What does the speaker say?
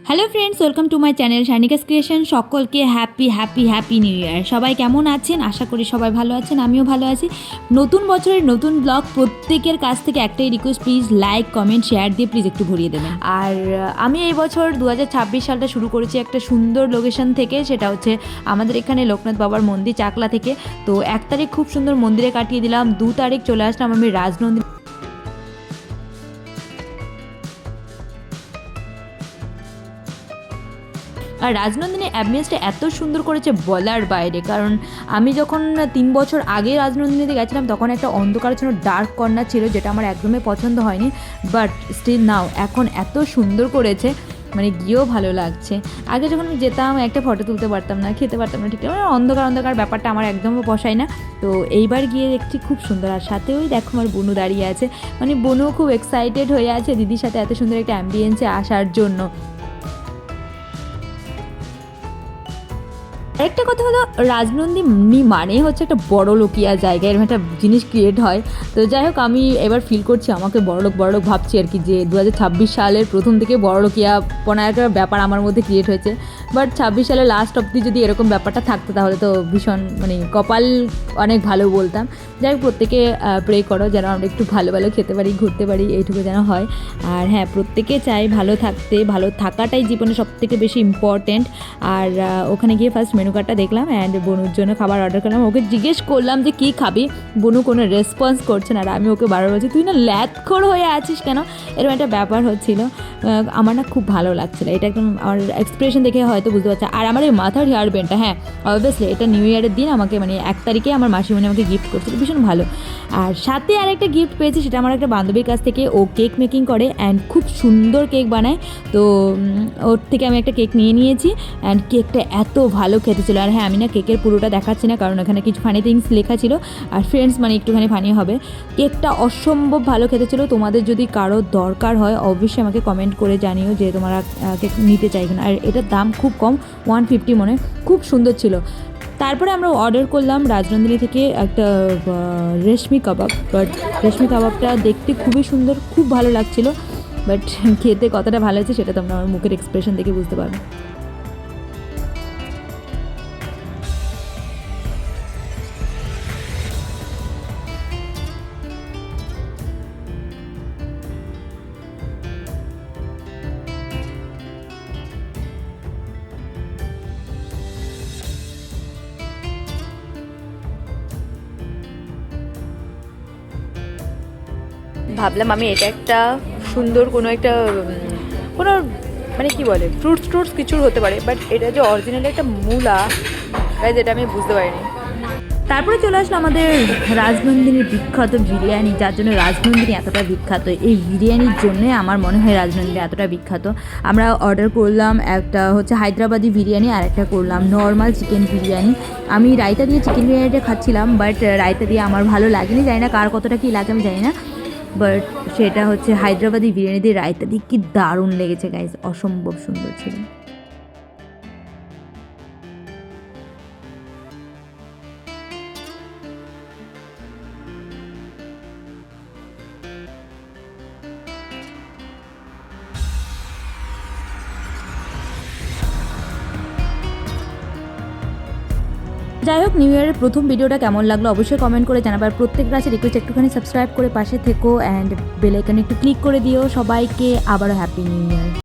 Hello friends, welcome to my channel শার্নিকাস creation. সকলকে happy happy happy new year. সবাই কেমন আছেন? আশা করি সবাই ভালো আছেন, আমিও ভালো আছি। নতুন বছরের নতুন ব্লগ, প্রত্যেকের কাছ থেকে একটাই request, please like comment share দিয়ে প্লিজ একটু ভরিয়ে দেবেন। আর আমি এই বছর 2026 সালটা শুরু করেছি একটা সুন্দর লোকেশন থেকে, সেটা হচ্ছে আমাদের এখানে লোকনাথ বাবার মন্দির চাকলা থেকে। তো 1 তারিখ খুব সুন্দর মন্দিরে কাটিয়ে দিলাম, 2 তারিখ চলে আসলাম আমি রাজনন্দিনী। আর রাজনন্দিনী অ্যাম্বিয়েন্সটা এত সুন্দর করেছে বলার বাইরে। কারণ আমি যখন 3 বছর আগে রাজনন্দিনীতে গেছিলাম তখন একটা অন্ধকারাচ্ছন্ন ডার্ক কর্নার ছিল, যেটা আমার একদমই পছন্দ হয়নি। বাট স্টিল নাও এখন এত সুন্দর করেছে, মানে গিয়েও ভালো লাগছে। আগে যখন আমি যেতাম একটা ফটো তুলতে পারতাম না, খেতে পারতাম না, ঠিক মানে অন্ধকার অন্ধকার ব্যাপারটা আমার একদমই পোষায় না। তো এইবার গিয়ে দেখছি খুব সুন্দর। আর সাথেও দেখো আমার বোনু দাঁড়িয়ে আছে, মানে বোনও খুব এক্সাইটেড হয়ে আছে দিদির সাথে এত সুন্দর একটা অ্যাম্বিয়েন্সে আসার জন্য। আরেকটা কথা হলো, রাজনন্দিনী মানে হচ্ছে একটা বড় লোকিয়া জায়গা, এরকম একটা জিনিস ক্রিয়েট হয়। তো যাই হোক, আমি এবার ফিল করছি আমাকে বড়লোক ভাবছি আর কি, যে 2026 সালের প্রথম থেকে বড়লোকিয়া পনার একটা ব্যাপার আমার মধ্যে ক্রিয়েট হয়েছে। বাট 26 সালের লাস্ট অবধি যদি এরকম ব্যাপারটা থাকতো তাহলে তো ভীষণ মানে কপাল অনেক ভালো বলতাম। যাই হোক, প্রত্যেকে প্রে করো যেন আমরা একটু ভালো ভালো খেতে পারি, ঘুরতে পারি, এইটুকু যেন হয়। আর হ্যাঁ, প্রত্যেকে চাই ভালো থাকতে, ভালো থাকাটাই জীবনে সবথেকে বেশি ইম্পর্ট্যান্ট। আর ওখানে গিয়ে ফার্স্ট মেনু কার্ডটা দেখলাম অ্যান্ড বনুর জন্য খাবার অর্ডার করলাম। ওকে জিজ্ঞেস করলাম যে কী খাবি, বনু কোনো রেসপন্স করছে না। আর আমি ওকে বারবার বলছি, তুই না ল্যাথখোর হয়ে আছিস কেন, এরকম একটা ব্যাপার হচ্ছিল। আমার না খুব ভালো লাগছিলো, এটা একদম আমার এক্সপ্রেশন দেখে হয়তো বুঝতে পারছে। আর আমার এই মাথার হেয়ার ব্যান্ডটা, হ্যাঁ অবভিয়াসলি এটা নিউ ইয়ারের দিন আমাকে, মানে 1 তারিখে আমার মাসিমণি আমাকে গিফট করছিল, ভীষণ ভালো। আর সাথে আরেকটা গিফট পেয়েছি, সেটা আমার একটা বান্ধবীর কাছ থেকে। ও কেক মেকিং করে অ্যান্ড খুব সুন্দর কেক বানায়। তো ওর থেকে আমি একটা কেক নিয়ে নিয়েছি অ্যান্ড কেকটা এত ভালো খেতে ছিল। আর হ্যাঁ, আমি না কেকের পুরোটা দেখাচ্ছি না, কারণ এখানে কিছু ফানি থিংস লেখা ছিল, আর ফ্রেন্ডস মানে একটুখানি ফানি হবে। কেকটা অসম্ভব ভালো খেতে ছিল। তোমাদের যদি কারো দরকার হয় অবশ্যই আমাকে কমেন্ট করে জানিও যে তোমরা কেক নিতে চাই কিনা। আর এটার দাম খুব কম, 150 মনে, খুব সুন্দর ছিল। তারপরে আমরা অর্ডার করলাম রাজনন্দিনী থেকে একটা রেশমি কাবাব। বাট রেশমি কাবাবটা দেখতে খুবই সুন্দর, খুব ভালো লাগছিলো। বাট খেতে কতটা ভালো হয়েছে সেটা তোমরা আমার মুখের এক্সপ্রেশন দেখে বুঝতে পারবে। ভাবলাম আমি এটা একটা সুন্দর কোনো একটা কোনো মানে কি বলে ফ্রুটস কিছুর হতে পারে, বাট এটা যে অরিজিনালি একটা মূলা, যেটা আমি বুঝতে পারিনি। তারপরে চলে আসলো আমাদের রাজনন্দিনীর বিখ্যাত বিরিয়ানি, যার জন্য রাজনন্দিনী এতটা বিখ্যাত। এই বিরিয়ানির জন্যে আমার মনে হয় রাজনন্দিনী এতটা বিখ্যাত। আমরা অর্ডার করলাম একটা হচ্ছে হায়দ্রাবাদি বিরিয়ানি, আর একটা করলাম নর্মাল চিকেন বিরিয়ানি। আমি রায়তা দিয়ে চিকেন বিরিয়ানিটা খাচ্ছিলাম, বাট রায়তা দিয়ে আমার ভালো লাগেনি, জানি না কার কতটা কী লাগে আমি জানি না। বাট সেটা হচ্ছে হায়দ্রাবাদি বিরিয়ানি দিয়ে রায়তা দিয়ে কি দারুণ লেগেছে গাইস, অসম্ভব সুন্দর ছিল। যাই হোক, নিউ ইয়ারের প্রথম ভিডিওটা কেমন লাগলো অবশ্যই কমেন্ট করে জানাবার। প্রত্যেক কাছে রিকোয়েস্ট একটুখানি সাবস্ক্রাইব করে পাশে থেকো অ্যান্ড বেল আইকনে একটু ক্লিক করে দিও। সবাইকে আবারও হ্যাপি নিউ ইয়ার।